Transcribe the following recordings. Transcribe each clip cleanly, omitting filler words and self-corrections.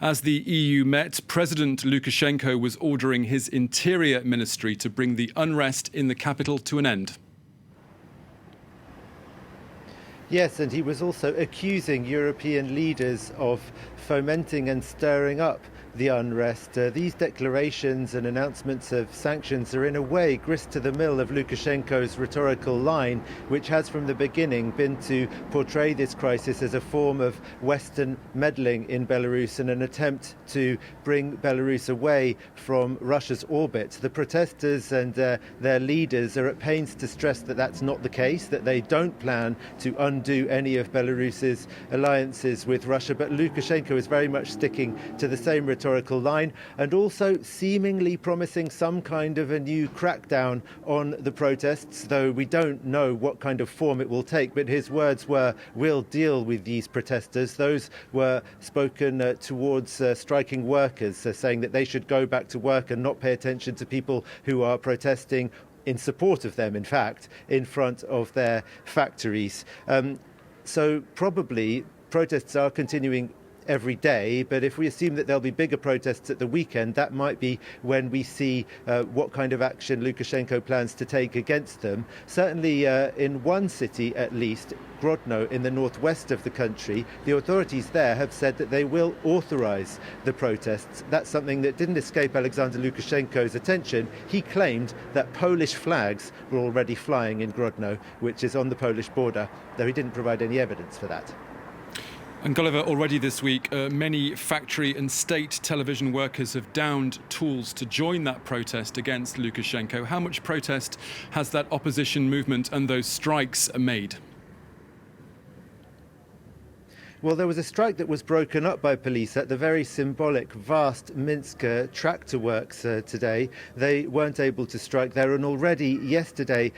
As the EU met, President Lukashenko was ordering his interior ministry to bring the unrest in the capital to an end. Yes, and he was also accusing European leaders of fomenting and stirring up the unrest. These declarations and announcements of sanctions are in a way grist to the mill of Lukashenko's rhetorical line, which has from the beginning been to portray this crisis as a form of Western meddling in Belarus and an attempt to bring Belarus away from Russia's orbit. The protesters and their leaders are at pains to stress that that's not the case, that they don't plan to undo any of Belarus's alliances with Russia, but Lukashenko is very much sticking to the same rhetorical line and also seemingly promising some kind of a new crackdown on the protests, though we don't know what kind of form it will take. But his words were, "We'll deal with these protesters." Those were spoken towards striking workers, saying that they should go back to work and not pay attention to people who are protesting in support of them, in fact, in front of their factories. So probably protests are continuing every day, but if we assume that there'll be bigger protests at the weekend, that might be when we see what kind of action Lukashenko plans to take against them. Certainly in one city at least, Grodno in the northwest of the country, the authorities there have said that they will authorize the protests. That's something that didn't escape Alexander Lukashenko's attention. He claimed that Polish flags were already flying in Grodno, which is on the Polish border, though he didn't provide any evidence for that. And Gulliver, already this week, many factory and state television workers have downed tools to join that protest against Lukashenko. How much protest has that opposition movement and those strikes made? Well, there was a strike that was broken up by police at the very symbolic, vast Minsk tractor works today. They weren't able to strike there, and already yesterday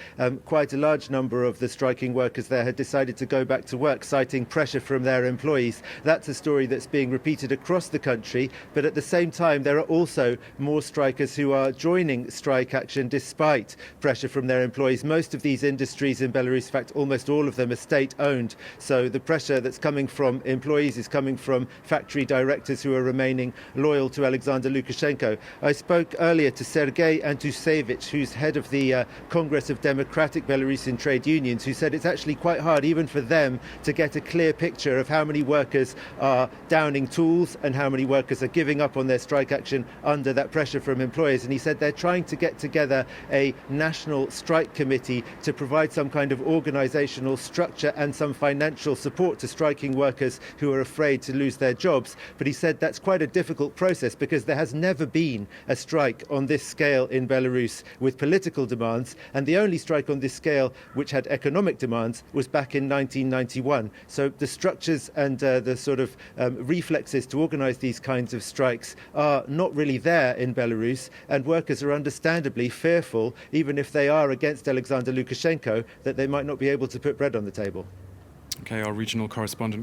quite a large number of the striking workers there had decided to go back to work, citing pressure from their employees. That's a story that's being repeated across the country, but at the same time there are also more strikers who are joining strike action despite pressure from their employees. Most of these industries in Belarus, in fact almost all of them, are state-owned, so the pressure that's coming from employees is coming from factory directors who are remaining loyal to Alexander Lukashenko. I spoke earlier to Sergei Antusevich, who's head of the Congress of Democratic Belarusian Trade Unions, who said it's actually quite hard even for them to get a clear picture of how many workers are downing tools and how many workers are giving up on their strike action under that pressure from employers. And he said they're trying to get together a national strike committee to provide some kind of organizational structure and some financial support to striking workers who are afraid to lose their jobs. But he said that's quite a difficult process because there has never been a strike on this scale in Belarus with political demands, and the only strike on this scale which had economic demands was back in 1991. So the structures and the sort of reflexes to organize these kinds of strikes are not really there in Belarus, and workers are understandably fearful, even if they are against Alexander Lukashenko, that they might not be able to put bread on the table. Okay, our regional correspondent